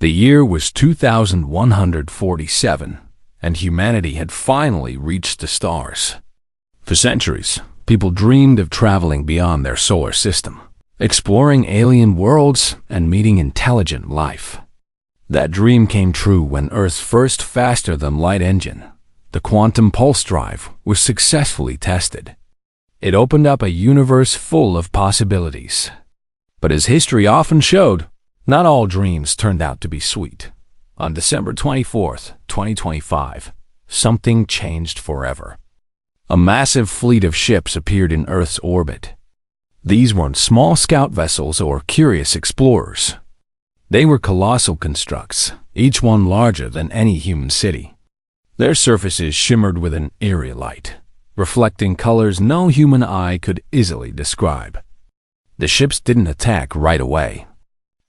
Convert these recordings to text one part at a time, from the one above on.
The year was 2147, and humanity had finally reached the stars. For centuries, people dreamed of traveling beyond their solar system, exploring alien worlds and meeting intelligent life. That dream came true when Earth's first faster-than-light engine, the quantum pulse drive, was successfully tested. It opened up a universe full of possibilities. But as history often showed, not all dreams turned out to be sweet. On December 24th, 2025, something changed forever. A massive fleet of ships appeared in Earth's orbit. These weren't small scout vessels or curious explorers. They were colossal constructs, each one larger than any human city. Their surfaces shimmered with an eerie light, reflecting colors no human eye could easily describe. The ships didn't attack right away.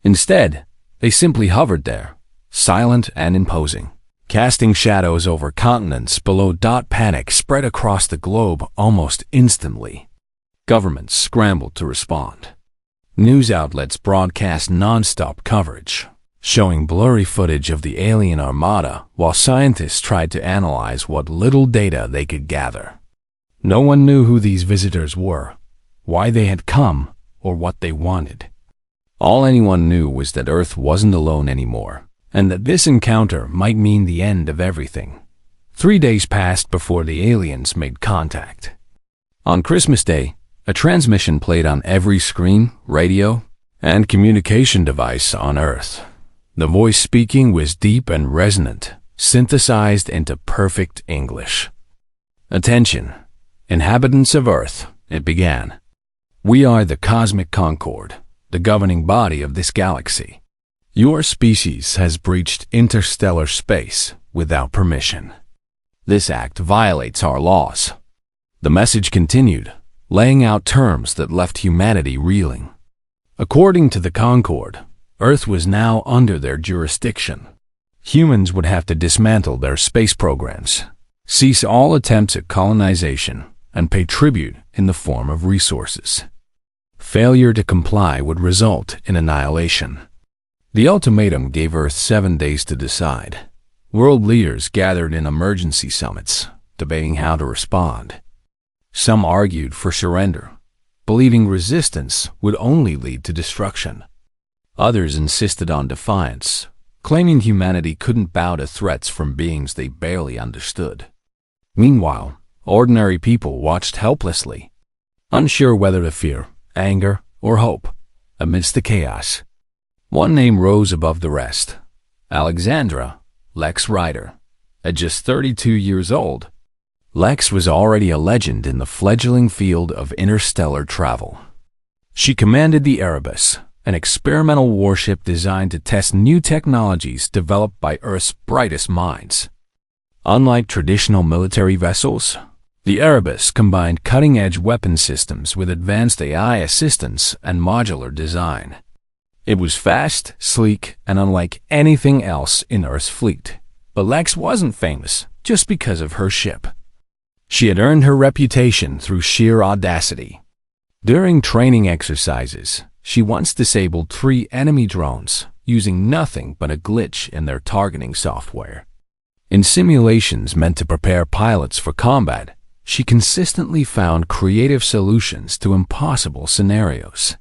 Instead, they simply hovered there, silent and imposing, casting shadows over continents below. Panic spread across the globe almost instantly. Governments scrambled to respond. News outlets broadcast non-stop coverage, showing blurry footage of the alien armada while scientists tried to analyze what little data they could gather. No one knew who these visitors were, why they had come, or what they wanted. All anyone knew was that Earth wasn't alone anymore, and that this encounter might mean the end of everything. 3 days passed before the aliens made contact. On Christmas Day, a transmission played on every screen, radio, and communication device on Earth. The voice speaking was deep and resonant, synthesized into perfect English. "Attention, inhabitants of Earth," it began. "We are the Cosmic Concord, the governing body of this galaxy. Your species has breached interstellar space without permission. This act violates our laws." The message continued, laying out terms that left humanity reeling. According to the Concord, Earth was now under their jurisdiction. Humans would have to dismantle their space programs, cease all attempts at colonization, and pay tribute in the form of resources. Failure to comply would result in annihilation. The ultimatum gave Earth 7 days to decide. World leaders gathered in emergency summits, debating how to respond. Some argued for surrender, believing resistance would only lead to destruction. Others insisted on defiance, claiming humanity couldn't bow to threats from beings they barely understood. Meanwhile, ordinary people watched helplessly, unsure whether to fear, anger, or hope, amidst the chaos. One name rose above the rest: Alexandra Lex Rider. At just 32 years old, Lex was already a legend in the fledgling field of interstellar travel. She commanded the Erebus, an experimental warship designed to test new technologies developed by Earth's brightest minds. Unlike traditional military vessels, the Erebus combined cutting-edge weapon systems with advanced AI assistance and modular design. It was fast, sleek, and unlike anything else in Earth's fleet. But Lex wasn't famous just because of her ship. She had earned her reputation through sheer audacity. During training exercises, she once disabled 3 enemy drones using nothing but a glitch in their targeting software. In simulations meant to prepare pilots for combat, she consistently found creative solutions to impossible scenarios.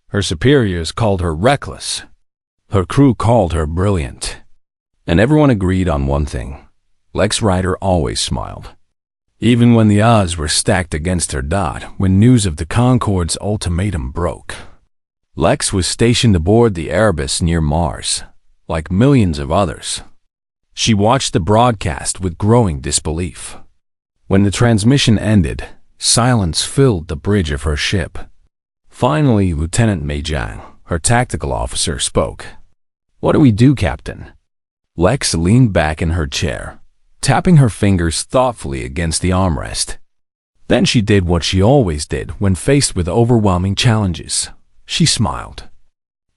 Her superiors called her reckless. Her crew called her brilliant. And everyone agreed on one thing: Lex Rider always smiled. Even when the odds were stacked against her. When news of the Concorde's ultimatum broke, Lex was stationed aboard the Erebus near Mars, like millions of others. She watched the broadcast with growing disbelief. When the transmission ended, silence filled the bridge of her ship. Finally, Lieutenant Meijang, her tactical officer, spoke. "What do we do, Captain?" Lex leaned back in her chair, tapping her fingers thoughtfully against the armrest. Then she did what she always did when faced with overwhelming challenges. She smiled.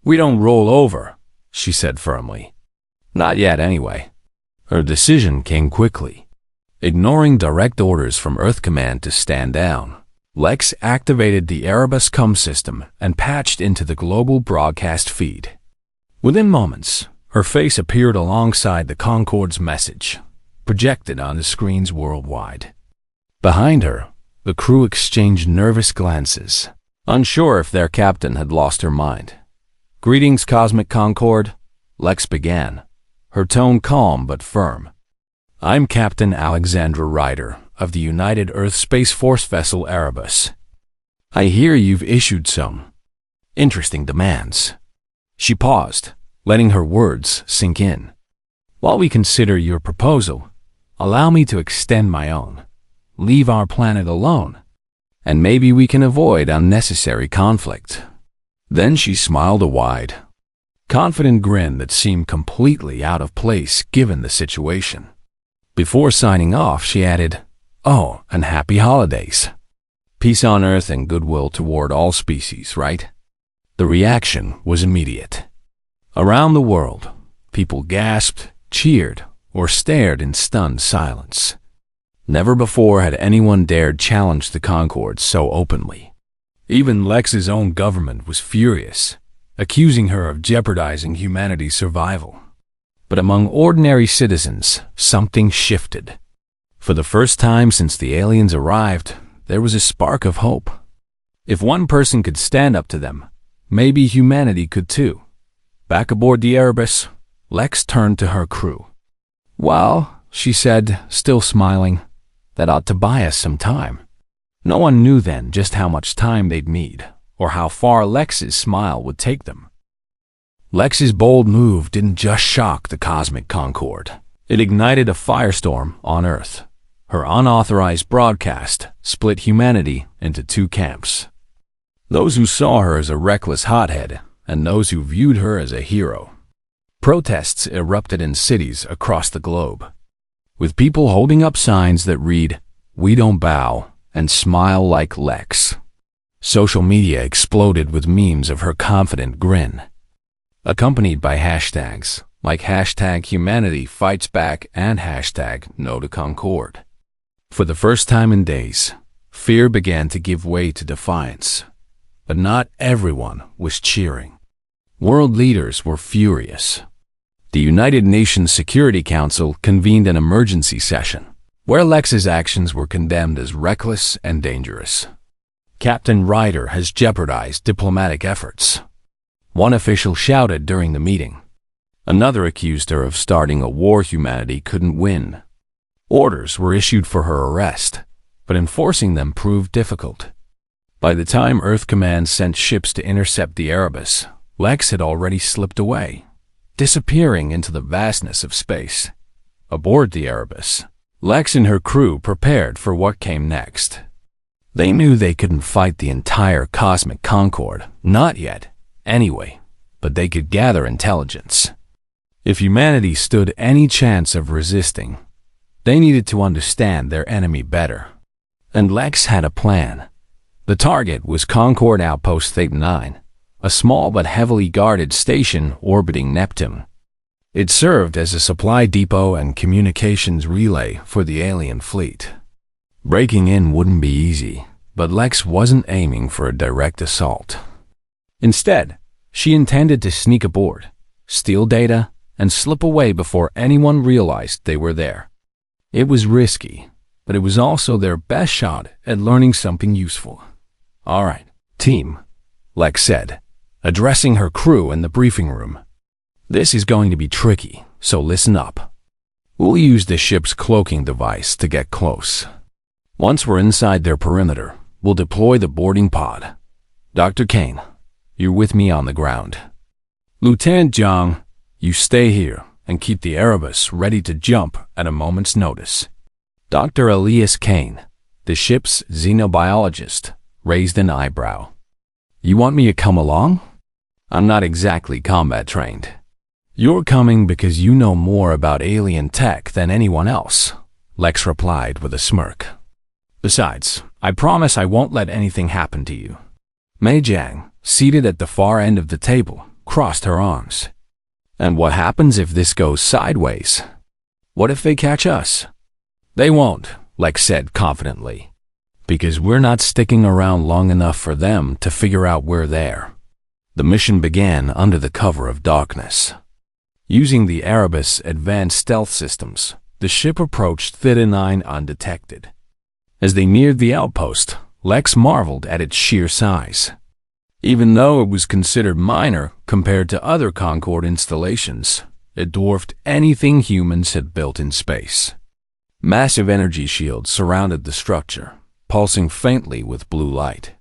"We don't roll over," she said firmly. "Not yet, anyway." Her decision came quickly. Ignoring direct orders from Earth Command to stand down, Lex activated the Erebus comm system and patched into the global broadcast feed. Within moments, Her face appeared alongside the Concorde's message, projected on the screens worldwide. Behind her, the crew exchanged nervous glances, unsure if their captain had lost her mind. "Greetings, Cosmic Concorde," Lex began, her tone calm but firm. "I'm Captain Alexandra Ryder of the United Earth Space Force vessel Erebus. I hear you've issued some interesting demands." She paused, letting her words sink in. "While we consider your proposal, allow me to extend my own. Leave our planet alone, and maybe we can avoid unnecessary conflict." Then she smiled a wide, confident grin that seemed completely out of place given the situation. Before signing off, she added, "Oh, and happy holidays. Peace on Earth and goodwill toward all species, right?" The reaction was immediate. Around the world, people gasped, cheered, or stared in stunned silence. Never before had anyone dared challenge the Concorde so openly. Even Lex's own government was furious, accusing her of jeopardizing humanity's survival. But among ordinary citizens, something shifted. For the first time since the aliens arrived, there was a spark of hope. If one person could stand up to them, maybe humanity could too. Back aboard the Erebus, Lex turned to her crew. "Well," she said, still smiling, "that ought to buy us some time." No one knew then just how much time they'd need, or how far Lex's smile would take them. Lex's bold move didn't just shock the Cosmic Concorde. It ignited a firestorm on Earth. Her unauthorized broadcast split humanity into two camps. Those who saw her as a reckless hothead, and those who viewed her as a hero. Protests erupted in cities across the globe, with people holding up signs that read, "We don't bow," and "Smile like Lex." Social media exploded with memes of her confident grin, accompanied by hashtags like #HumanityFightsBack and #NoToConcorde. For the first time in days, fear began to give way to defiance. But not everyone was cheering. World leaders were furious. The United Nations Security Council convened an emergency session, where Lex's actions were condemned as reckless and dangerous. "Captain Ryder has jeopardized diplomatic efforts," one official shouted during the meeting. Another accused her of starting a war humanity couldn't win. Orders were issued for her arrest, but enforcing them proved difficult. By the time Earth Command sent ships to intercept the Erebus, Lex had already slipped away, disappearing into the vastness of space. Aboard the Erebus, Lex and her crew prepared for what came next. They knew they couldn't fight the entire Cosmic Concorde, not yet, anyway, but they could gather intelligence. If humanity stood any chance of resisting, they needed to understand their enemy better. And Lex had a plan. The target was Concorde Outpost Theta 9, a small but heavily guarded station orbiting Neptune. It served as a supply depot and communications relay for the alien fleet. Breaking in wouldn't be easy, but Lex wasn't aiming for a direct assault. Instead, she intended to sneak aboard, steal data, and slip away before anyone realized they were there. It was risky, but it was also their best shot at learning something useful. "All right, team," Lex said, addressing her crew in the briefing room. "This is going to be tricky, so listen up. We'll use the ship's cloaking device to get close. Once we're inside their perimeter, we'll deploy the boarding pod. Dr. Kane, you're with me on the ground. Lieutenant Zhang, you stay here and keep the Erebus ready to jump at a moment's notice." Dr. Elias Kane, the ship's xenobiologist, raised an eyebrow. "You want me to come along? I'm not exactly combat trained." "You're coming because you know more about alien tech than anyone else," Lex replied with a smirk. "Besides, I promise I won't let anything happen to you." Mei Jiang, seated at the far end of the table, crossed her arms. "And what happens if this goes sideways? What if they catch us?" "They won't," Lex said confidently, "because we're not sticking around long enough for them to figure out we're there." The mission began under the cover of darkness. Using the Erebus' advanced stealth systems, the ship approached Theta 9 undetected. As they neared the outpost, Lex marveled at its sheer size. Even though it was considered minor compared to other Concorde installations, it dwarfed anything humans had built in space. Massive energy shields surrounded the structure, pulsing faintly with blue light.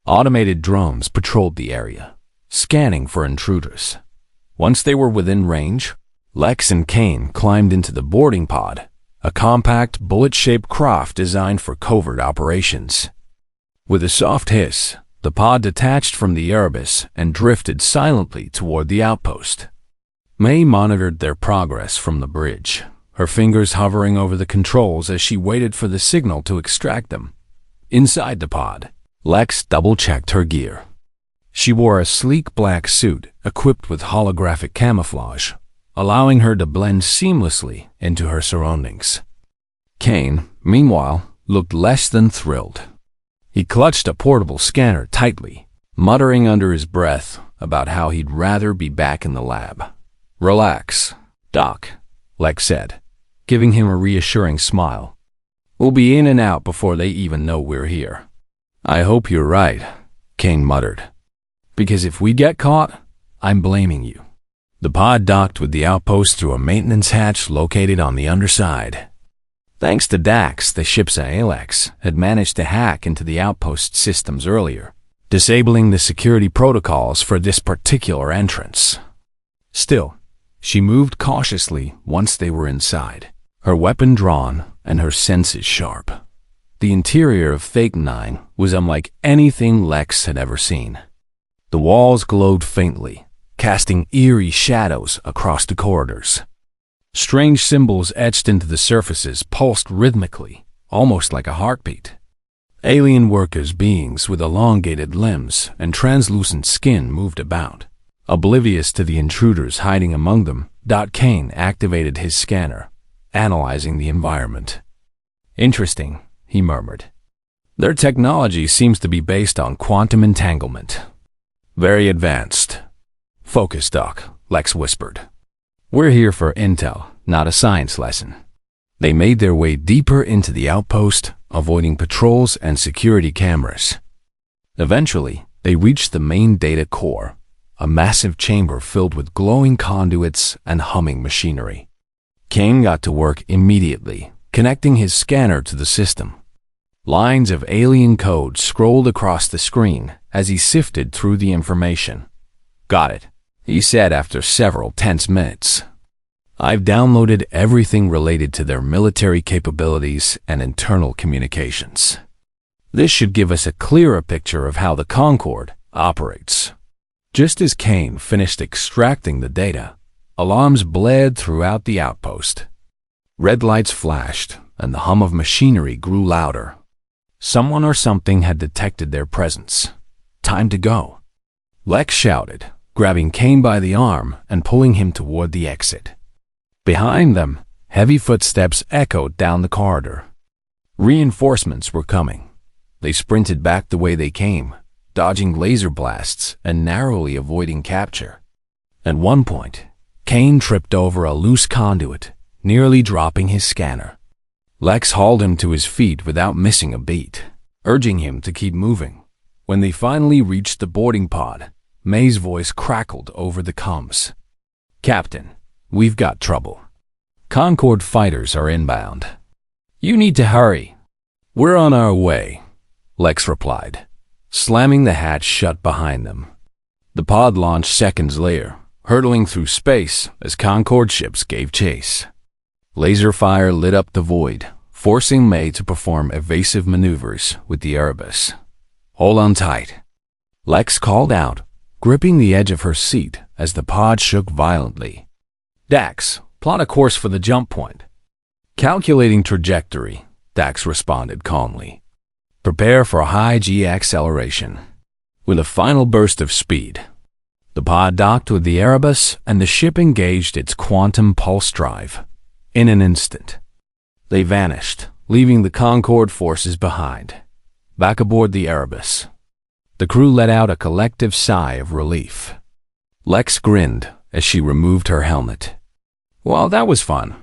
Automated drones patrolled the area, scanning for intruders. Once they were within range, Lex and Kane climbed into the boarding pod, a compact, bullet-shaped craft designed for covert operations. With a soft hiss, the pod detached from the Erebus and drifted silently toward the outpost. May monitored their progress from the bridge, her fingers hovering over the controls as she waited for the signal to extract them. Inside the pod, Lex double-checked her gear. She wore a sleek black suit equipped with holographic camouflage, allowing her to blend seamlessly into her surroundings. Kane, meanwhile, looked less than thrilled. He clutched a portable scanner tightly, muttering under his breath about how he'd rather be back in the lab. "Relax, Doc," Lex said, giving him a reassuring smile. "We'll be in and out before they even know we're here." "I hope you're right," Kane muttered. "Because if we get caught, I'm blaming you." The pod docked with the outpost through a maintenance hatch located on the underside. Thanks to Dax, the ship's ALX had managed to hack into the outpost systems earlier, disabling the security protocols for this particular entrance. Still, she moved cautiously once they were inside, her weapon drawn and her senses sharp. The interior of Theta 9 was unlike anything Lex had ever seen. The walls glowed faintly, casting eerie shadows across the corridors. Strange symbols etched into the surfaces pulsed rhythmically, almost like a heartbeat. Alien workers' beings with elongated limbs and translucent skin moved about. Oblivious to the intruders hiding among them, Kane activated his scanner, analyzing the environment. "Interesting," he murmured. "Their technology seems to be based on quantum entanglement. Very advanced." "Focus, Doc," Lex whispered. "We're here for intel, not a science lesson." They made their way deeper into the outpost, avoiding patrols and security cameras. Eventually, they reached the main data core, a massive chamber filled with glowing conduits and humming machinery. Kane got to work immediately, connecting his scanner to the system. Lines of alien code scrolled across the screen as he sifted through the information. "Got it," he said after several tense minutes. "I've downloaded everything related to their military capabilities and internal communications. This should give us a clearer picture of how the Concorde operates." Just as Kane finished extracting the data, alarms blared throughout the outpost. Red lights flashed, and the hum of machinery grew louder. Someone or something had detected their presence. "Time to go," Lex shouted, grabbing Kane by the arm and pulling him toward the exit. Behind them, heavy footsteps echoed down the corridor. Reinforcements were coming. They sprinted back the way they came, dodging laser blasts and narrowly avoiding capture. At one point, Kane tripped over a loose conduit, nearly dropping his scanner. Lex hauled him to his feet without missing a beat, urging him to keep moving. When they finally reached the boarding pod, May's voice crackled over the comms. "Captain, we've got trouble. Concorde fighters are inbound. You need to hurry." "We're on our way," Lex replied, slamming the hatch shut behind them. The pod launched seconds later, hurtling through space as Concorde ships gave chase. Laser fire lit up the void, forcing May to perform evasive maneuvers with the Erebus. "Hold on tight," Lex called out, gripping the edge of her seat as the pod shook violently. "Dax, plot a course for the jump point." "Calculating trajectory," Dax responded calmly. "Prepare for a high G acceleration." With a final burst of speed, the pod docked with the Erebus and the ship engaged its quantum pulse drive. In an instant, they vanished, leaving the Concorde forces behind. Back aboard the Erebus, the crew let out a collective sigh of relief. Lex grinned as she removed her helmet. Well, that was fun.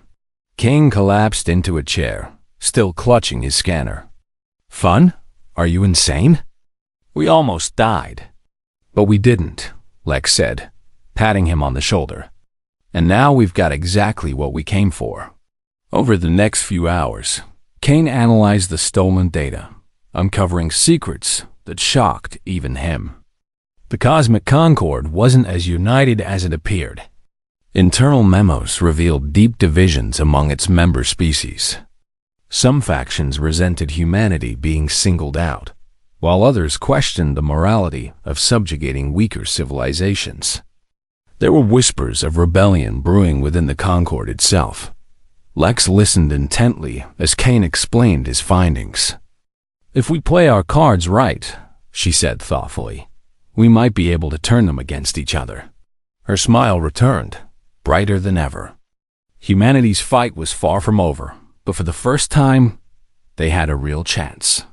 Kane collapsed into a chair, still clutching his scanner. Fun? Are you insane? We almost died. But we didn't, Lex said, patting him on the shoulder. And now we've got exactly what we came for. Over the next few hours, Kane analyzed the stolen data, uncovering secrets that shocked even him. The Cosmic Concord wasn't as united as it appeared. Internal memos revealed deep divisions among its member species. Some factions resented humanity being singled out, while others questioned the morality of subjugating weaker civilizations. There were whispers of rebellion brewing within the Concord itself. Lex listened intently as Kane explained his findings. If we play our cards right, she said thoughtfully, we might be able to turn them against each other. Her smile returned, brighter than ever. Humanity's fight was far from over, but for the first time, they had a real chance.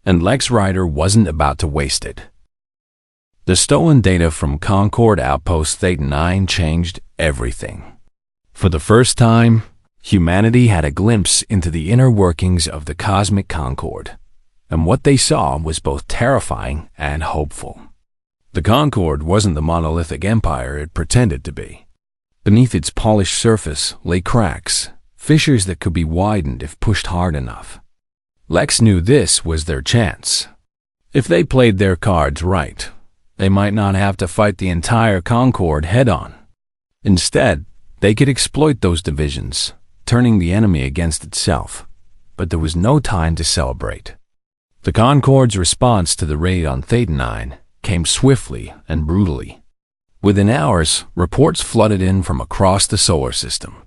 And Lex Rider wasn't about to waste it. The stolen data from Concord Outpost Theta 9 changed everything. For the first time, humanity had a glimpse into the inner workings of the Cosmic Concord, and what they saw was both terrifying and hopeful. The Concord wasn't the monolithic empire it pretended to be. Beneath its polished surface lay cracks, fissures that could be widened if pushed hard enough. Lex knew this was their chance. If they played their cards right, they might not have to fight the entire Concord head-on. Instead, they could exploit those divisions, turning the enemy against itself. But there was no time to celebrate. The Concord's response to the raid on Theta 9 came swiftly and brutally. Within hours, reports flooded in from across the solar system.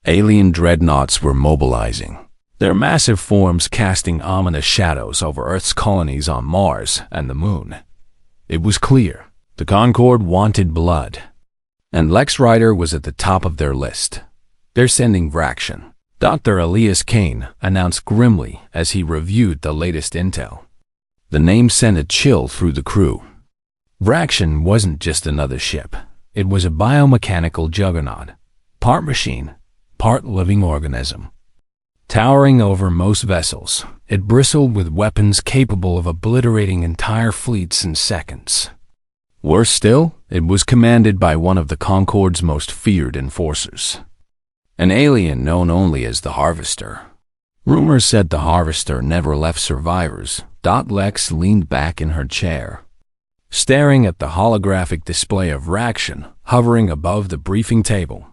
Alien dreadnoughts were mobilizing, their massive forms casting ominous shadows over Earth's colonies on Mars and the Moon. It was clear the Concord wanted blood, and Lex Rider was at the top of their list. They're sending Vraction, Dr. Elias Kane announced grimly as he reviewed the latest intel. The name sent a chill through the crew. Vraction wasn't just another ship. It was a biomechanical juggernaut, part machine, part living organism. Towering over most vessels, it bristled with weapons capable of obliterating entire fleets in seconds. Worse still, it was commanded by one of the Concord's most feared enforcers, an alien known only as the Harvester. Rumors said the Harvester never left survivors. Lex leaned back in her chair, staring at the holographic display of Vraction hovering above the briefing table.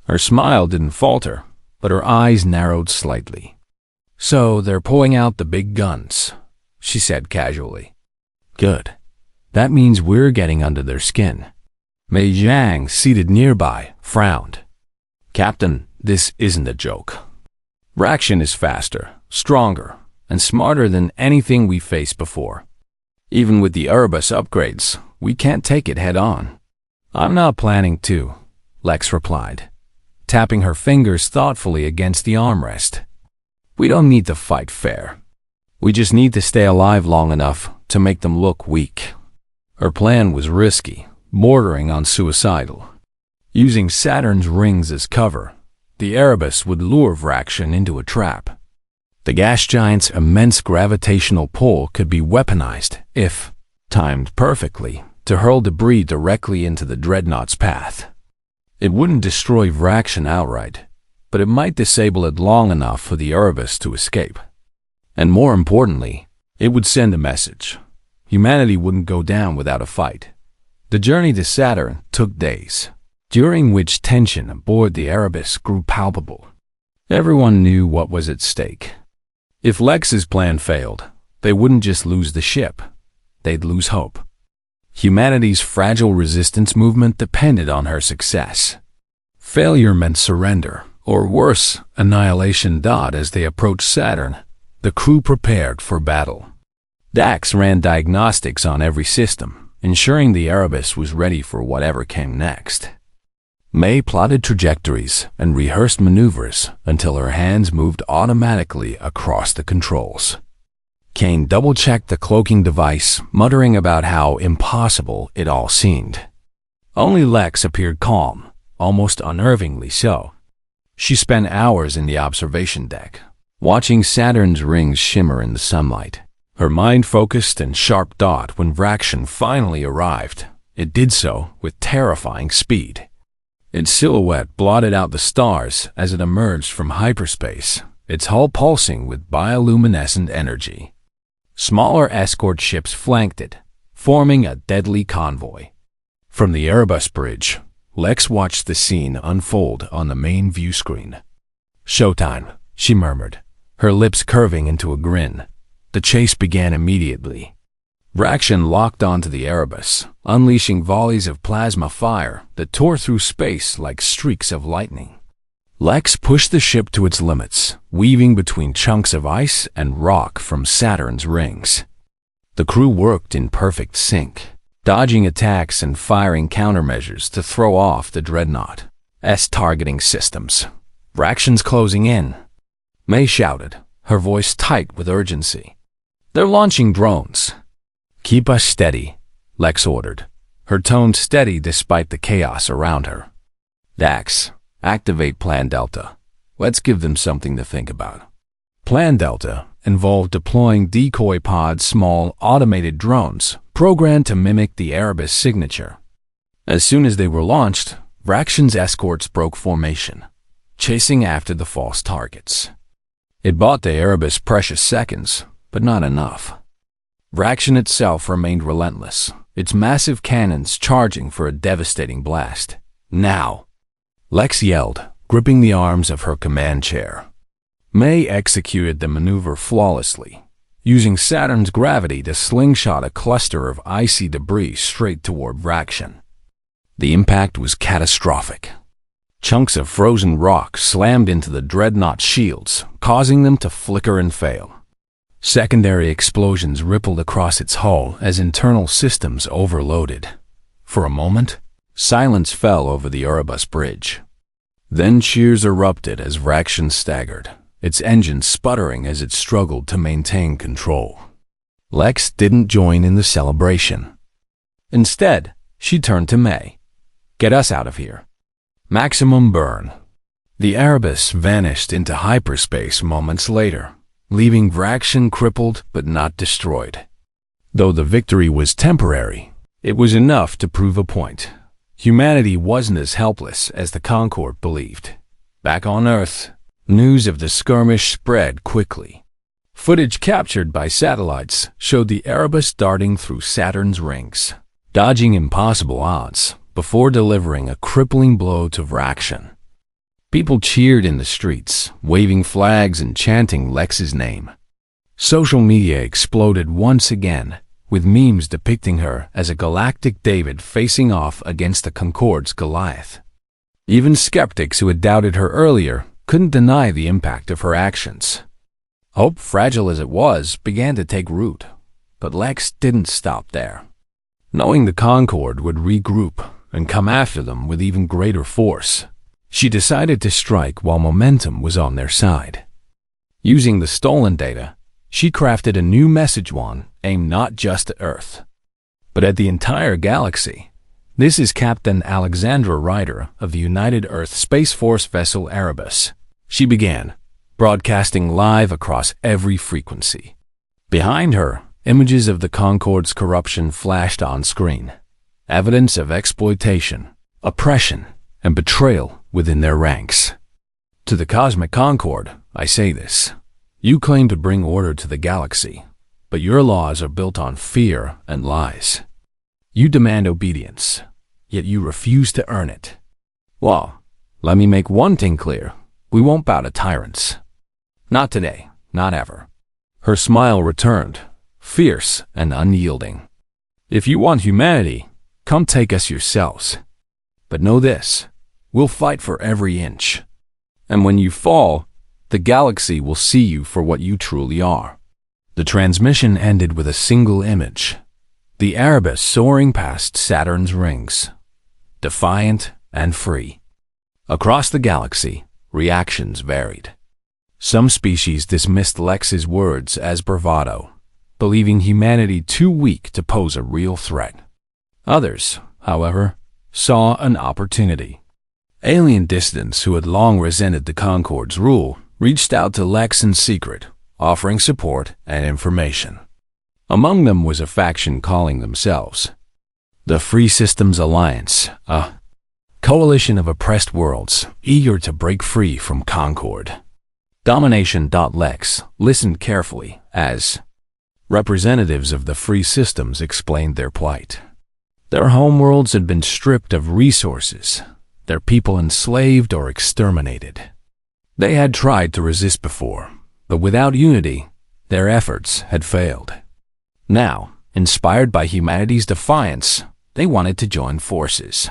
Her smile didn't falter, but her eyes narrowed slightly. So they're pulling out the big guns, she said casually. Good. That means we're getting under their skin. Mei Zhang, seated nearby, frowned. Captain, this isn't a joke. Vraction is faster, stronger, and smarter than anything we faced before. Even with the Erebus upgrades, we can't take it head on. I'm not planning to, Lex replied, tapping her fingers thoughtfully against the armrest. We don't need to fight fair. We just need to stay alive long enough to make them look weak. Her plan was risky, bordering on suicidal. Using Saturn's rings as cover, the Erebus would lure Vraction into a trap. The gas giant's immense gravitational pull could be weaponized if timed perfectly to hurl debris directly into the dreadnought's path. It wouldn't destroy Vraction outright, but it might disable it long enough for the Erebus to escape. And more importantly, it would send a message. Humanity wouldn't go down without a fight. The journey to Saturn took days, during which tension aboard the Erebus grew palpable. Everyone knew what was at stake. If Lex's plan failed, they wouldn't just lose the ship, they'd lose hope. Humanity's fragile resistance movement depended on her success. Failure meant surrender, or worse, annihilation. As they approached Saturn, the crew prepared for battle. Dax ran diagnostics on every system, ensuring the Erebus was ready for whatever came next. May plotted trajectories and rehearsed maneuvers until her hands moved automatically across the controls. Kane double-checked the cloaking device, muttering about how impossible it all seemed. Only Lex appeared calm, almost unnervingly so. She spent hours in the observation deck, watching Saturn's rings shimmer in the sunlight. Her mind focused and sharp thought when Vraction finally arrived. It did so with terrifying speed. Its silhouette blotted out the stars as it emerged from hyperspace, its hull pulsing with bioluminescent energy. Smaller escort ships flanked it, forming a deadly convoy. From the Erebus bridge, Lex watched the scene unfold on the main view screen. "Showtime," she murmured, her lips curving into a grin. The chase began immediately. Vraction locked onto the Erebus, unleashing volleys of plasma fire that tore through space like streaks of lightning. Lex pushed the ship to its limits, weaving between chunks of ice and rock from Saturn's rings. The crew worked in perfect sync, dodging attacks and firing countermeasures to throw off the Dreadnought's targeting systems. "Vraction's closing in," May shouted, her voice tight with urgency. "They're launching drones." "Keep us steady," Lex ordered, her tone steady despite the chaos around her. "Dax, activate Plan Delta. Let's give them something to think about." Plan Delta involved deploying decoy pods, small, automated drones programmed to mimic the Erebus signature. As soon as they were launched, Vraction's escorts broke formation, chasing after the false targets. It bought the Erebus precious seconds, but not enough. Vraction itself remained relentless, its massive cannons charging for a devastating blast. "Now!" Lex yelled, gripping the arms of her command chair. May executed the maneuver flawlessly, using Saturn's gravity to slingshot a cluster of icy debris straight toward Vraction. The impact was catastrophic. Chunks of frozen rock slammed into the Dreadnought shields, causing them to flicker and fail. Secondary explosions rippled across its hull as internal systems overloaded. For a moment, silence fell over the Erebus bridge. Then cheers erupted as Vraction staggered, its engine sputtering as it struggled to maintain control. Lex didn't join in the celebration. Instead, she turned to May. "Get us out of here." Maximum burn. The Erebus vanished into hyperspace moments later, leaving Vraction crippled but not destroyed. Though the victory was temporary, it was enough to prove a point. Humanity wasn't as helpless as the Concord believed. Back on Earth, news of the skirmish spread quickly. Footage captured by satellites showed the Erebus darting through Saturn's rings, dodging impossible odds before delivering a crippling blow to Vraction. People cheered in the streets, waving flags and chanting Lex's name. Social media exploded once again, with memes depicting her as a galactic David facing off against the Concorde's Goliath. Even skeptics who had doubted her earlier couldn't deny the impact of her actions. Hope, fragile as it was, began to take root, but Lex didn't stop there. Knowing the Concorde would regroup and come after them with even greater force, she decided to strike while momentum was on their side. Using the stolen data, she crafted a new message wand aimed not just at Earth, but at the entire galaxy. "This is Captain Alexandra Ryder of the United Earth Space Force vessel Erebus," she began, broadcasting live across every frequency. Behind her, images of the Concorde's corruption flashed on screen, evidence of exploitation, oppression, and betrayal within their ranks. "To the Cosmic Concorde, I say this. You claim to bring order to the galaxy, but your laws are built on fear and lies. You demand obedience, yet you refuse to earn it. Well, let me make one thing clear. We won't bow to tyrants. Not today, not ever." Her smile returned, fierce and unyielding. "If you want humanity, come take us yourselves. But know this, we'll fight for every inch. And when you fall, the galaxy will see you for what you truly are." The transmission ended with a single image, the Erebus soaring past Saturn's rings, defiant and free. Across the galaxy, reactions varied. Some species dismissed Lex's words as bravado, believing humanity too weak to pose a real threat. Others, however, saw an opportunity. Alien dissidents who had long resented the Concorde's rule reached out to Lex in secret, offering support and information. Among them was a faction calling themselves the Free Systems Alliance, a coalition of oppressed worlds eager to break free from Concorde. Domination.Lex listened carefully as representatives of the Free Systems explained their plight. Their homeworlds had been stripped of resources, their people enslaved or exterminated. They had tried to resist before, but without unity, their efforts had failed. Now, inspired by humanity's defiance, they wanted to join forces.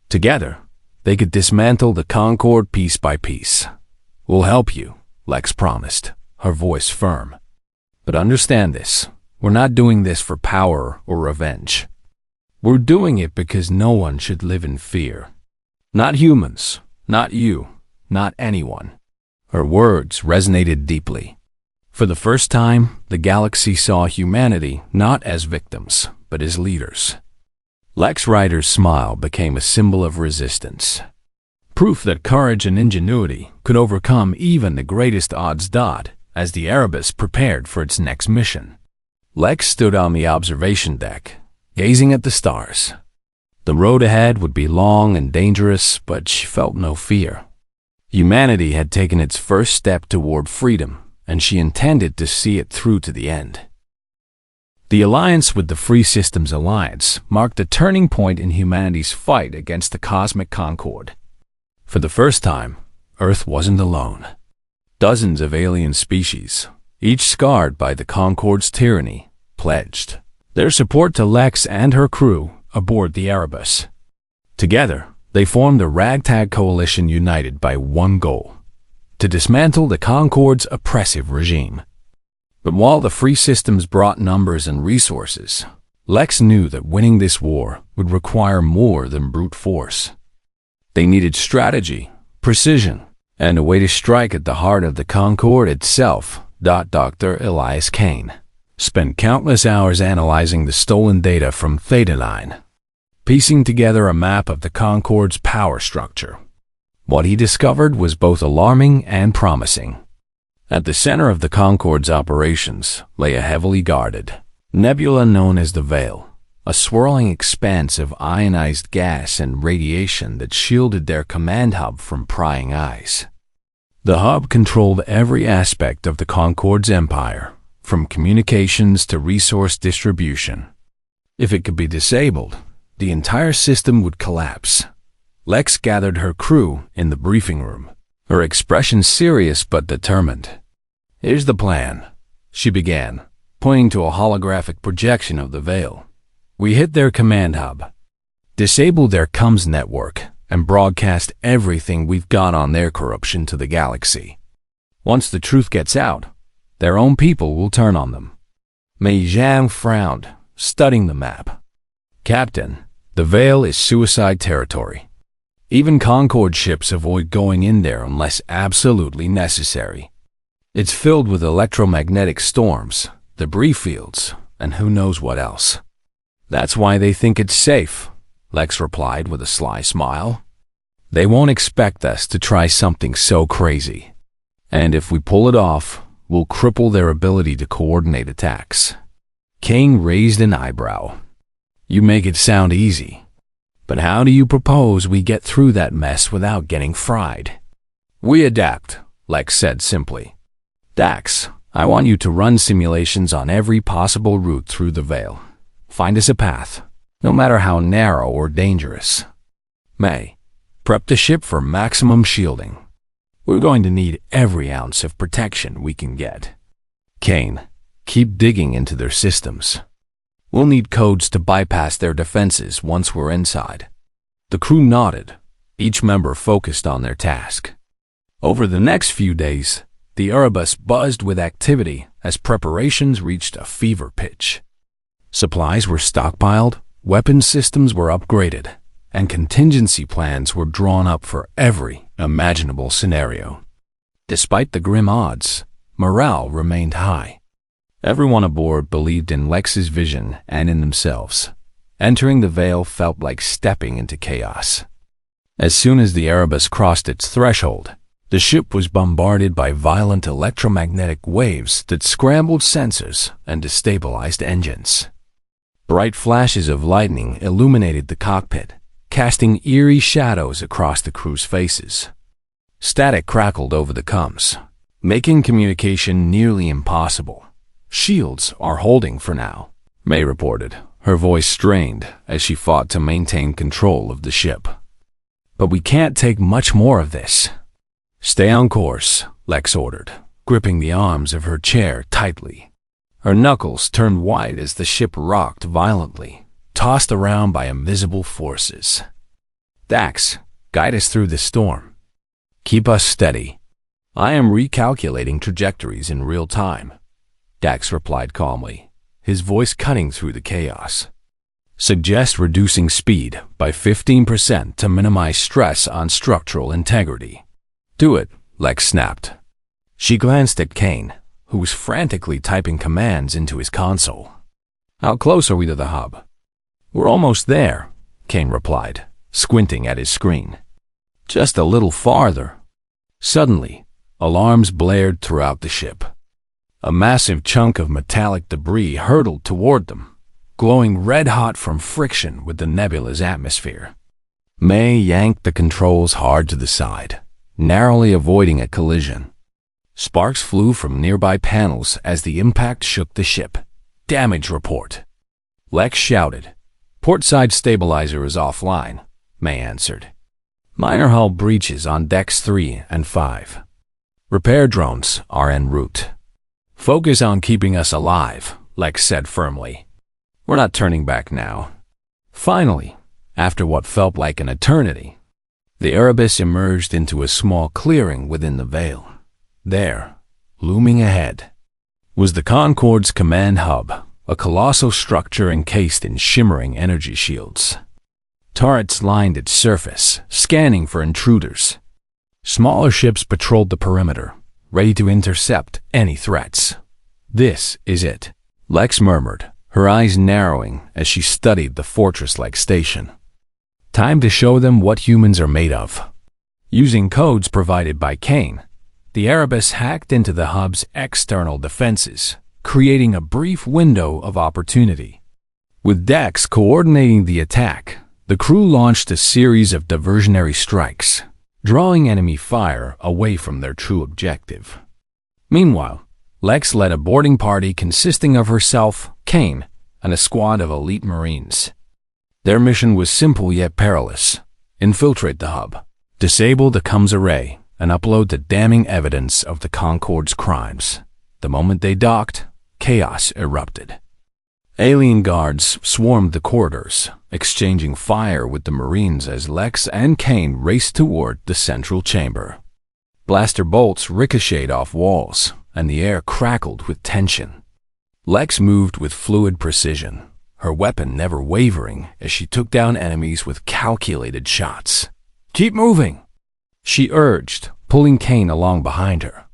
Together, they could dismantle the Concorde piece by piece. "We'll help you," Lex promised, her voice firm. "But understand this, we're not doing this for power or revenge. We're doing it because no one should live in fear. Not humans, not you, not anyone." Her words resonated deeply. For the first time, the galaxy saw humanity not as victims, but as leaders. Lex Rider's smile became a symbol of resistance. Proof that courage and ingenuity could overcome even the greatest odds. As the Erebus prepared for its next mission, Lex stood on the observation deck, gazing at the stars. The road ahead would be long and dangerous, but she felt no fear. Humanity had taken its first step toward freedom, and she intended to see it through to the end. The alliance with the Free Systems Alliance marked a turning point in humanity's fight against the cosmic Concorde. For the first time, Earth wasn't alone. Dozens of alien species, each scarred by the Concorde's tyranny, pledged their support to Lex and her crew aboard the Erebus. Together, they formed a ragtag coalition united by one goal: to dismantle the Concorde's oppressive regime. But while the Free Systems brought numbers and resources, Lex knew that winning this war would require more than brute force. They needed strategy, precision, and a way to strike at the heart of the Concorde itself. Dr. Elias Kane spent countless hours analyzing the stolen data from Theta 9, piecing together a map of the Concorde's power structure. What he discovered was both alarming and promising. At the center of the Concorde's operations lay a heavily guarded nebula known as the Veil, a swirling expanse of ionized gas and radiation that shielded their command hub from prying eyes. The hub controlled every aspect of the Concorde's empire, from communications to resource distribution. If it could be disabled, the entire system would collapse. Lex gathered her crew in the briefing room, her expression serious but determined. "Here's the plan," she began, pointing to a holographic projection of the Veil. "We hit their command hub, disable their comms network, and broadcast everything we've got on their corruption to the galaxy. Once the truth gets out, their own people will turn on them." Mei Zhang frowned, studying the map. "Captain, the Veil is suicide territory. Even Concorde ships avoid going in there unless absolutely necessary. It's filled with electromagnetic storms, debris fields, and who knows what else." "That's why they think it's safe," Lex replied with a sly smile. "They won't expect us to try something so crazy. And if we pull it off, we'll cripple their ability to coordinate attacks." Kane raised an eyebrow. "You make it sound easy. But how do you propose we get through that mess without getting fried?" "We adapt," Lex said simply. "Dax, I want you to run simulations on every possible route through the Veil. Find us a path, no matter how narrow or dangerous. May, prep the ship for maximum shielding. We're going to need every ounce of protection we can get. Kane, keep digging into their systems. We'll need codes to bypass their defenses once we're inside." The crew nodded, each member focused on their task. Over the next few days, the Erebus buzzed with activity as preparations reached a fever pitch. Supplies were stockpiled, weapon systems were upgraded, and contingency plans were drawn up for every imaginable scenario. Despite the grim odds, morale remained high. Everyone aboard believed in Lex's vision and in themselves. Entering the veil felt like stepping into chaos. As soon as the Erebus crossed its threshold, the ship was bombarded by violent electromagnetic waves that scrambled sensors and destabilized engines. Bright flashes of lightning illuminated the cockpit, casting eerie shadows across the crew's faces. Static crackled over the comms, making communication nearly impossible. "Shields are holding for now," May reported, her voice strained as she fought to maintain control of the ship. "But we can't take much more of this." "Stay on course," Lex ordered, gripping the arms of her chair tightly. Her knuckles turned white as the ship rocked violently, tossed around by invisible forces. "Dax, guide us through the storm. Keep us steady." "I am recalculating trajectories in real time," Dax replied calmly, his voice cutting through the chaos. "Suggest reducing speed by 15% to minimize stress on structural integrity." "Do it," Lex snapped. She glanced at Kane, who was frantically typing commands into his console. "How close are we to the hub?" "We're almost there," Kane replied, squinting at his screen. "Just a little farther." Suddenly, alarms blared throughout the ship. A massive chunk of metallic debris hurtled toward them, glowing red-hot from friction with the nebula's atmosphere. May yanked the controls hard to the side, narrowly avoiding a collision. Sparks flew from nearby panels as the impact shook the ship. "Damage report." Lex shouted. "Portside stabilizer is offline," May answered. "Minor hull breaches on decks 3 and 5. Repair drones are en route." "Focus on keeping us alive," Lex said firmly. "We're not turning back now." Finally, after what felt like an eternity, the Erebus emerged into a small clearing within the veil. There, looming ahead, was the Concorde's command hub, a colossal structure encased in shimmering energy shields. Turrets lined its surface, scanning for intruders. Smaller ships patrolled the perimeter, ready to intercept any threats. "This is it," Lex murmured, her eyes narrowing as she studied the fortress-like station. "Time to show them what humans are made of." Using codes provided by Kane, the Erebus hacked into the hub's external defenses, creating a brief window of opportunity. With Dex coordinating the attack, the crew launched a series of diversionary strikes, drawing enemy fire away from their true objective. Meanwhile, Lex led a boarding party consisting of herself, Kane, and a squad of elite Marines. Their mission was simple yet perilous: infiltrate the hub, disable the comms array, and upload the damning evidence of the Concorde's crimes. The moment they docked, chaos erupted. Alien guards swarmed the corridors, exchanging fire with the Marines as Lex and Kane raced toward the central chamber. Blaster bolts ricocheted off walls, and the air crackled with tension. Lex moved with fluid precision, her weapon never wavering as she took down enemies with calculated shots. "Keep moving," she urged, pulling Kane along behind her.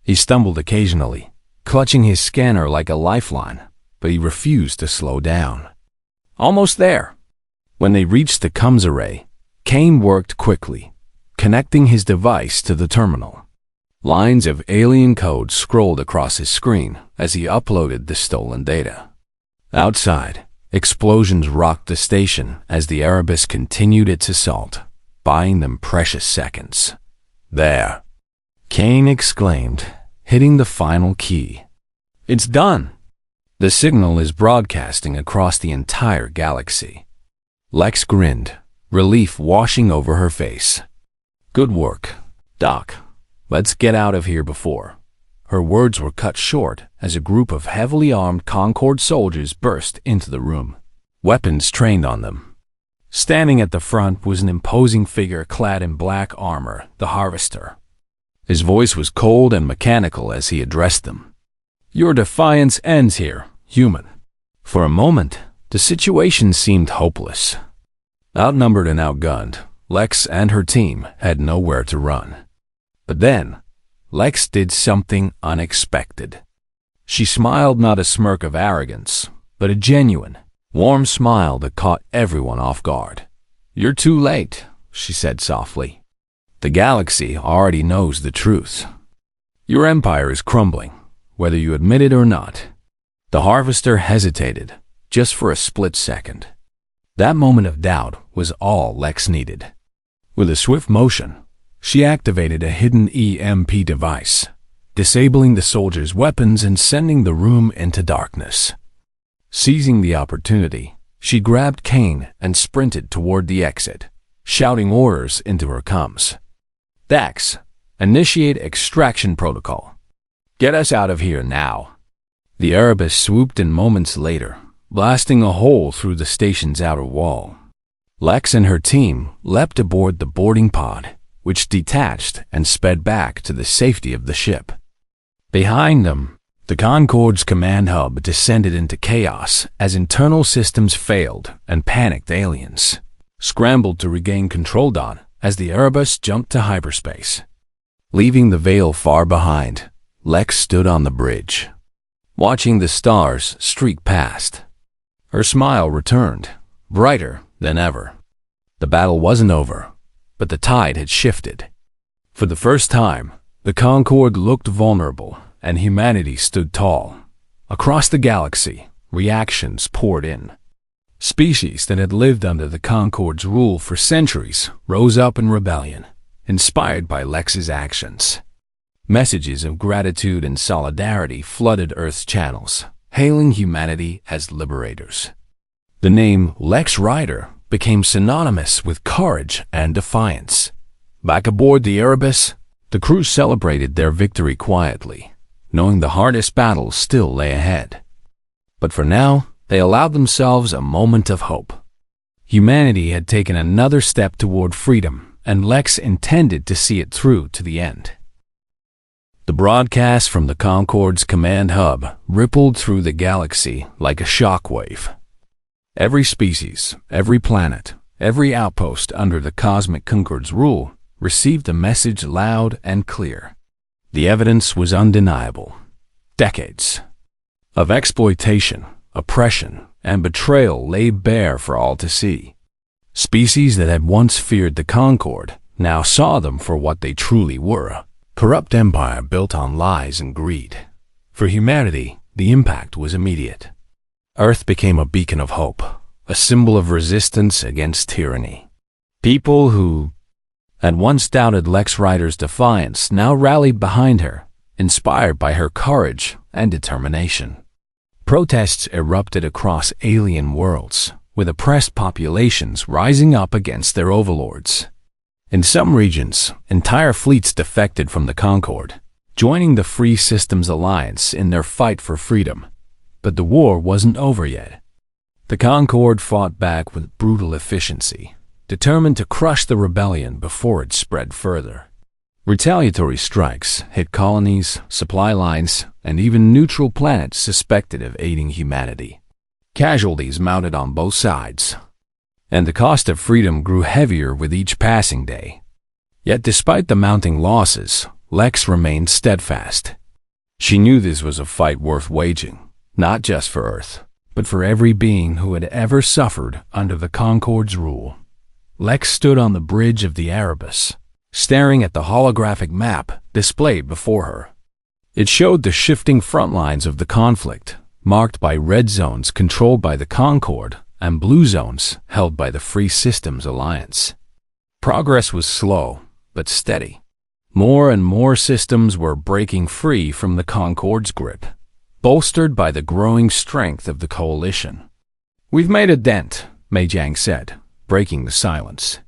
He stumbled occasionally, clutching his scanner like a lifeline, but he refused to slow down. "Almost there." When they reached the comms array, Kane worked quickly, connecting his device to the terminal. Lines of alien code scrolled across his screen as he uploaded the stolen data. Outside, explosions rocked the station as the Erebus continued its assault, buying them precious seconds. "There," Kane exclaimed, hitting the final key. "It's done." The signal is broadcasting across the entire galaxy. Lex grinned, relief washing over her face. "Good work, Doc. Let's get out of here before." Her words were cut short as a group of heavily armed Concorde soldiers burst into the room, weapons trained on them. Standing at the front was an imposing figure clad in black armor, the Harvester. His voice was cold and mechanical as he addressed them. "Your defiance ends here, human." For a moment, the situation seemed hopeless. Outnumbered and outgunned, Lex and her team had nowhere to run. But then, Lex did something unexpected. She smiled, not a smirk of arrogance, but a genuine, Warm smile that caught everyone off guard. "You're too late," she said softly. "The galaxy already knows the truth. Your empire is crumbling, whether you admit it or not." The harvester hesitated, just for a split second. That moment of doubt was all Lex needed. With a swift motion, she activated a hidden EMP device, disabling the soldiers' weapons and sending the room into darkness. Seizing the opportunity, she grabbed Kane and sprinted toward the exit, shouting orders into her comms. "Dax, initiate extraction protocol. Get us out of here now." The Erebus swooped in moments later, blasting a hole through the station's outer wall. Lex and her team leapt aboard the boarding pod, which detached and sped back to the safety of the ship. Behind them, the Concorde's command hub descended into chaos as internal systems failed and panicked aliens scrambled to regain control as the Erebus jumped to hyperspace. Leaving the veil far behind, Lex stood on the bridge, watching the stars streak past. Her smile returned, brighter than ever. The battle wasn't over, but the tide had shifted. For the first time, the Concorde looked vulnerable, and humanity stood tall. Across the galaxy, reactions poured in. Species that had lived under the Concorde's rule for centuries rose up in rebellion, inspired by Lex's actions. Messages of gratitude and solidarity flooded Earth's channels, hailing humanity as liberators. The name Lex Rider became synonymous with courage and defiance. Back aboard the Erebus, the crew celebrated their victory quietly, knowing the hardest battles still lay ahead. But for now, they allowed themselves a moment of hope. Humanity had taken another step toward freedom, and Lex intended to see it through to the end. The broadcast from the Concorde's command hub rippled through the galaxy like a shockwave. Every species, every planet, every outpost under the Cosmic Concorde's rule received the message loud and clear. The evidence was undeniable. Decades of exploitation, oppression, and betrayal lay bare for all to see. Species that had once feared the Concorde now saw them for what they truly were, a corrupt empire built on lies and greed. For humanity, the impact was immediate. Earth became a beacon of hope, a symbol of resistance against tyranny. People who had once doubted Lex Rider's defiance now rallied behind her, inspired by her courage and determination. Protests erupted across alien worlds, with oppressed populations rising up against their overlords. In some regions, entire fleets defected from the Concorde, joining the Free Systems Alliance in their fight for freedom. But the war wasn't over yet. The Concorde fought back with brutal efficiency, determined to crush the rebellion before it spread further. Retaliatory strikes hit colonies, supply lines, and even neutral planets suspected of aiding humanity. Casualties mounted on both sides, and the cost of freedom grew heavier with each passing day. Yet despite the mounting losses, Lex remained steadfast. She knew this was a fight worth waging, not just for Earth, but for every being who had ever suffered under the Concorde's rule. Lex stood on the bridge of the Erebus, staring at the holographic map displayed before her. It showed the shifting front lines of the conflict, marked by red zones controlled by the Concorde and blue zones held by the Free Systems Alliance. Progress was slow, but steady. More and more systems were breaking free from the Concorde's grip, bolstered by the growing strength of the coalition. "We've made a dent," Mei Jiang said, breaking the silence.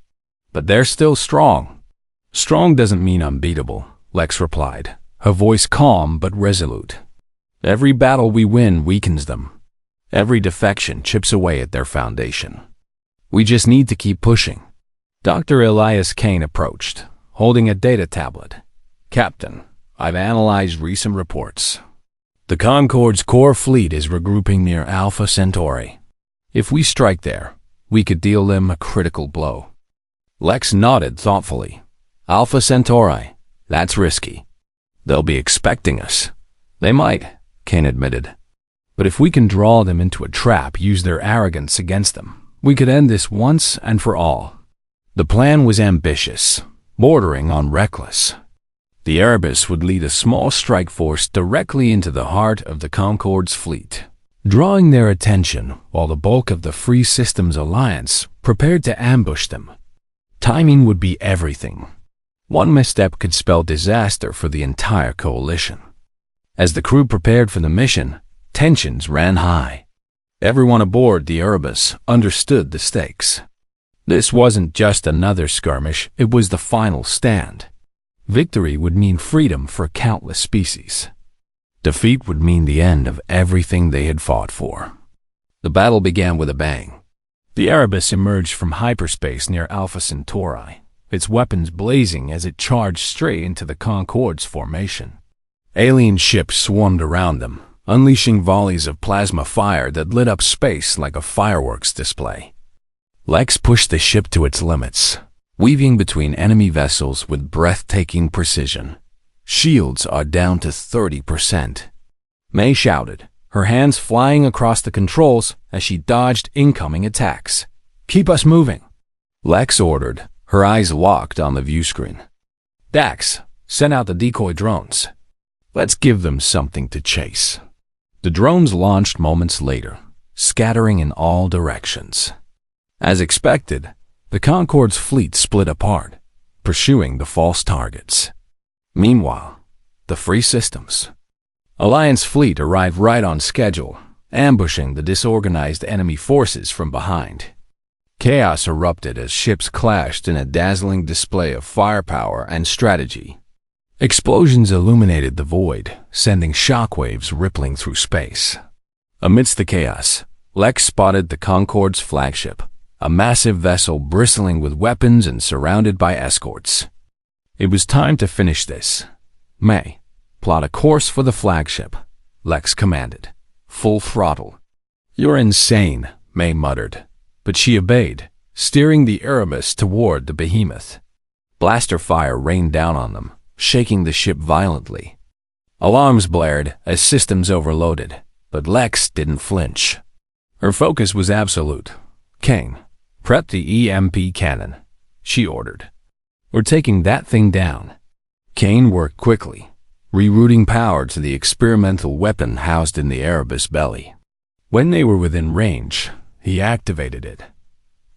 "But they're still strong." "Strong doesn't mean unbeatable," Lex replied, her voice calm but resolute. "Every battle we win weakens them. Every defection chips away at their foundation. We just need to keep pushing." Dr. Elias Kane approached, holding a data tablet. "Captain, I've analyzed recent reports. The Concorde's core fleet is regrouping near Alpha Centauri. If we strike there, we could deal them a critical blow." Lex nodded thoughtfully. "Alpha Centauri, that's risky. They'll be expecting us." "They might," Kane admitted. But if we can draw them into a trap, use their arrogance against them, we could end this once and for all. The plan was ambitious, bordering on reckless. The Erebus would lead a small strike force directly into the heart of the Concorde's fleet, drawing their attention while the bulk of the Free Systems Alliance prepared to ambush them. Timing would be everything. One misstep could spell disaster for the entire coalition. As the crew prepared for the mission, tensions ran high. Everyone aboard the Erebus understood the stakes. This wasn't just another skirmish, it was the final stand. Victory would mean freedom for countless species. Defeat would mean the end of everything they had fought for. The battle began with a bang. The Erebus emerged from hyperspace near Alpha Centauri, its weapons blazing as it charged straight into the Concorde's formation. Alien ships swarmed around them, unleashing volleys of plasma fire that lit up space like a fireworks display. Lex pushed the ship to its limits, weaving between enemy vessels with breathtaking precision. Shields are down to 30%. May shouted, her hands flying across the controls as she dodged incoming attacks. "Keep us moving," Lex ordered, her eyes locked on the viewscreen. "Dax, send out the decoy drones. Let's give them something to chase." The drones launched moments later, scattering in all directions. As expected, the Concorde's fleet split apart, pursuing the false targets. Meanwhile, the Free Systems Alliance fleet arrived right on schedule, ambushing the disorganized enemy forces from behind. Chaos erupted as ships clashed in a dazzling display of firepower and strategy. Explosions illuminated the void, sending shockwaves rippling through space. Amidst the chaos, Lex spotted the Concorde's flagship, a massive vessel bristling with weapons and surrounded by escorts. It was time to finish this. "May, plot a course for the flagship," Lex commanded. "Full throttle." "You're insane," May muttered, but she obeyed, steering the Erebus toward the behemoth. Blaster fire rained down on them, shaking the ship violently. Alarms blared as systems overloaded, but Lex didn't flinch. Her focus was absolute. "Kane, prep the EMP cannon," she ordered. "We're taking that thing down." Kane worked quickly, rerouting power to the experimental weapon housed in the Erebus belly. When they were within range, he activated it,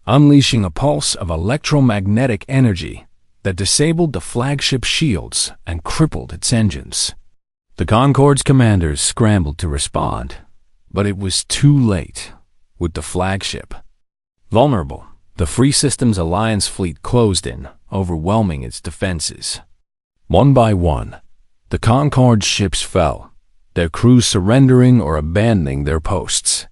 unleashing a pulse of electromagnetic energy that disabled the flagship's shields and crippled its engines. The Concorde's commanders scrambled to respond, but it was too late. With the flagship vulnerable, the Free Systems Alliance fleet closed in, overwhelming its defenses. One by one, the Concorde ships fell, their crews surrendering or abandoning their posts.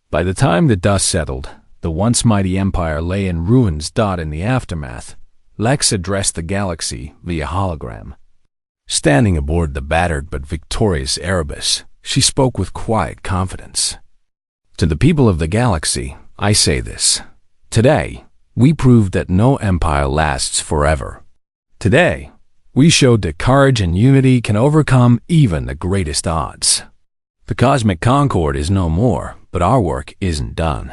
By the time the dust settled, the once mighty empire lay in ruins. In the aftermath, Lex addressed the galaxy via hologram. Standing aboard the battered but victorious Erebus, she spoke with quiet confidence. "To the people of the galaxy, I say this. Today, we proved that no empire lasts forever. Today, we showed that courage and unity can overcome even the greatest odds. The Cosmic Concorde is no more, but our work isn't done.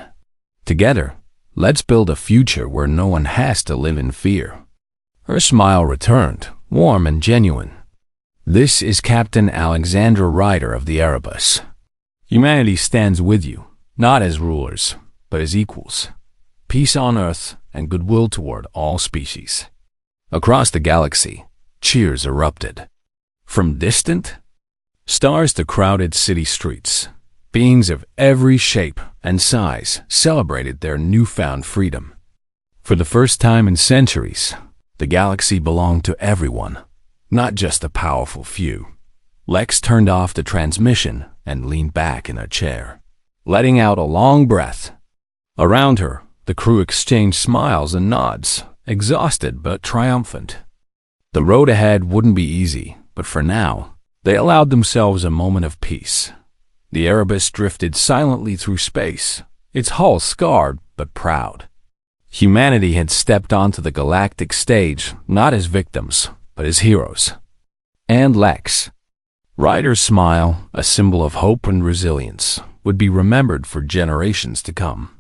Together, let's build a future where no one has to live in fear." Her smile returned, warm and genuine. "This is Captain Alexandra Ryder of the Erebus. Humanity stands with you, not as rulers, but as equals. Peace on Earth and goodwill toward all species." Across the galaxy, cheers erupted. From distant stars to crowded city streets, beings of every shape and size celebrated their newfound freedom. For the first time in centuries, the galaxy belonged to everyone, not just the powerful few. Lex turned off the transmission and leaned back in her chair, letting out a long breath. Around her, the crew exchanged smiles and nods, exhausted but triumphant. The road ahead wouldn't be easy, but for now, they allowed themselves a moment of peace. The Erebus drifted silently through space, its hull scarred but proud. Humanity had stepped onto the galactic stage not as victims, but as heroes. And Lex. Ryder's smile, a symbol of hope and resilience, would be remembered for generations to come.